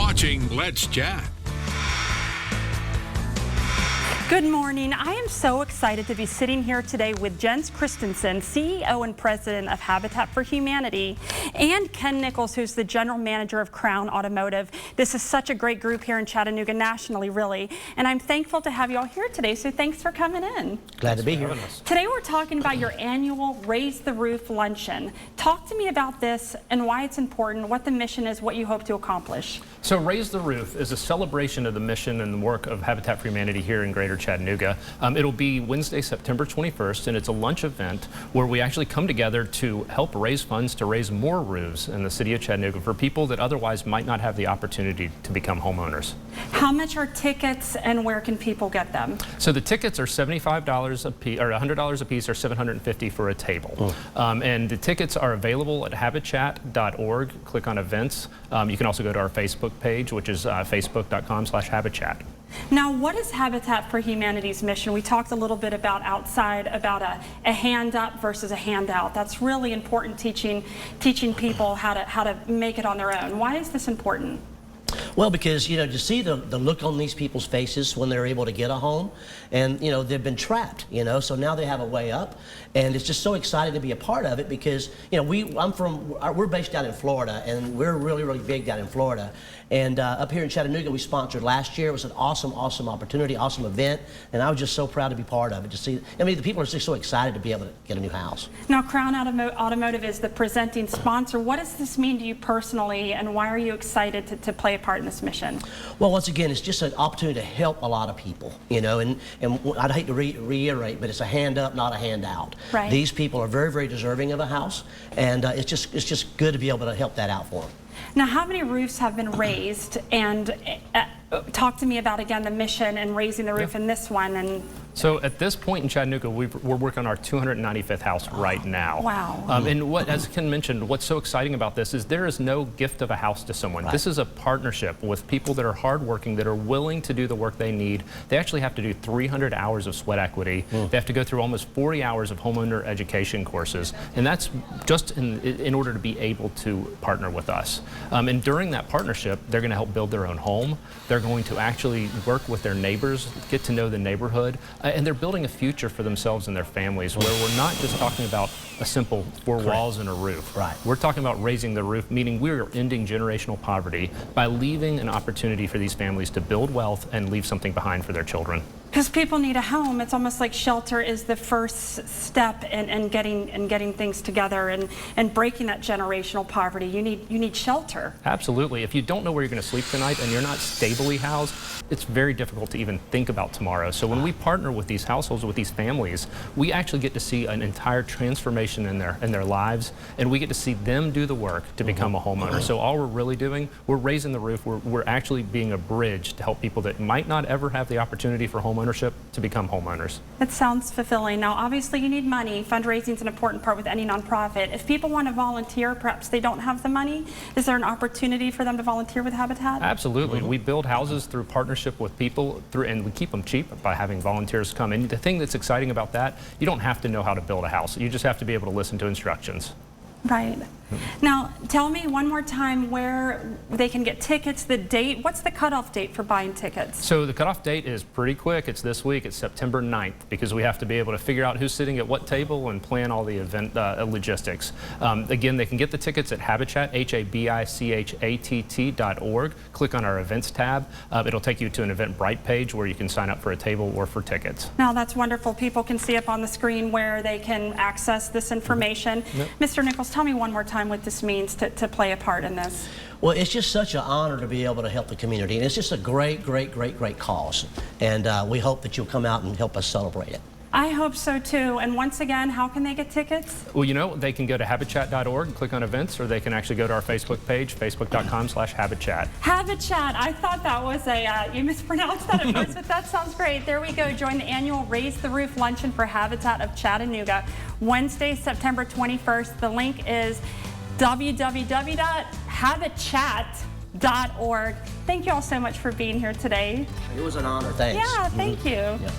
watching Let's Chat. Good morning. I am so excited to be sitting here today with Jens Christensen, CEO and President of Habitat for Humanity, and Ken Nichols, who's the General Manager of Crown Automotive. This is such a great group here in Chattanooga, nationally, really. And I'm thankful to have you all here today, so thanks for coming in. Glad to be here. Today we're talking about your annual Raise the Roof luncheon. Talk to me about this and why it's important, what the mission is, what you hope to accomplish. So Raise the Roof is a celebration of the mission and the work of Habitat for Humanity here in Greater Chattanooga. It'll be Wednesday, September 21st, and it's a lunch event where we actually come together to help raise funds to raise more roofs in the city of Chattanooga for people that otherwise might not have the opportunity to become homeowners. How much are tickets and where can people get them? So the tickets are $75 a piece, or $100 a piece, or $750 for a table. And the tickets are available at habitchat.org. Click on events. You can also go to our Facebook page, which is facebook.com/habitchat. Now, what is Habitat for Humanity's mission? We talked a little bit about outside, about a hand up versus a handout. That's really important, teaching people how to make it on their own. Why is this important? Well, because, you know, to see the look on these people's faces when they're able to get a home, and, you know, they've been trapped, you know, so now they have a way up, and it's just so exciting to be a part of it because, you know, we're based down in Florida, and we're really big down in Florida, and up here in Chattanooga we sponsored last year. It was an awesome opportunity, awesome event, and I was just so proud to be part of it. To see, I mean, the people are just so excited to be able to get a new house. Now, Crown Automotive is the presenting sponsor. What does this mean to you personally, and why are you excited to play a part in this mission? Well, once again, it's just an opportunity to help a lot of people, you know, and I'd hate to reiterate, but it's a hand up, not a handout. Right. These people are very deserving of a house, and it's just good to be able to help that out for them. Now, how many roofs have been raised? And talk to me about, again, the mission and raising the roof in this one. So at this point in Chattanooga, we're working on our 295th house right now. Wow. And as Ken mentioned, what's so exciting about this is there is no gift of a house to someone. Right. This is a partnership with people that are hardworking, that are willing to do the work they need. They actually have to do 300 hours of sweat equity. They have to go through almost 40 hours of homeowner education courses. And that's just in order to be able to partner with us. And during that partnership, they're going to help build their own home. They're going to actually work with their neighbors, get to know the neighborhood. And they're building a future for themselves and their families where we're not just talking about a simple four walls and a roof. Right. We're talking about raising the roof, meaning we're ending generational poverty by leaving an opportunity for these families to build wealth and leave something behind for their children. Because people need a home. It's almost like shelter is the first step in getting things together and breaking that generational poverty. You need shelter. Absolutely. If you don't know where you're going to sleep tonight and you're not stably housed, it's very difficult to even think about tomorrow. So when we partner with these households, with these families, we actually get to see an entire transformation in their lives, and we get to see them do the work to become a homeowner. So all we're really doing, we're raising the roof. We're actually being a bridge to help people that might not ever have the opportunity for homeownership to become homeowners. It sounds fulfilling. Now, obviously, you need money. Fundraising is an important part with any nonprofit. If people want to volunteer, perhaps they don't have the money, is there an opportunity for them to volunteer with Habitat? Absolutely. We build houses through partnership with people, and we keep them cheap by having volunteers come. And the thing that's exciting about that, you don't have to know how to build a house. You just have to be able to listen to instructions. Right. Now, tell me one more time where they can get tickets, the date. What's the cutoff date for buying tickets? So the cutoff date is pretty quick. It's this week. It's September 9th because we have to be able to figure out who's sitting at what table and plan all the event logistics. Again, they can get the tickets at Habitchat, habitchat.org. Click on our events tab. It'll take you to an Eventbrite page where you can sign up for a table or for tickets. Now, that's wonderful. People can see up on the screen where they can access this information. Mr. Nichols, tell me one more time what this means to play a part in this. Well, it's just such an honor to be able to help the community, and it's just a great cause, and we hope that you'll come out and help us celebrate it. I hope so too. And once again, how can they get tickets? Well, you know, they can go to habitchat.org and click on events, or they can actually go to our Facebook page, facebook.com/habitchat. Habitchat. I thought that was you mispronounced that at first, but that sounds great. There we go. Join the annual Raise the Roof Luncheon for Habitat of Chattanooga, Wednesday, September 21st. The link is www.habitchat.org. Thank you all so much for being here today. It was an honor. Thanks. Yeah, thank you. Yeah.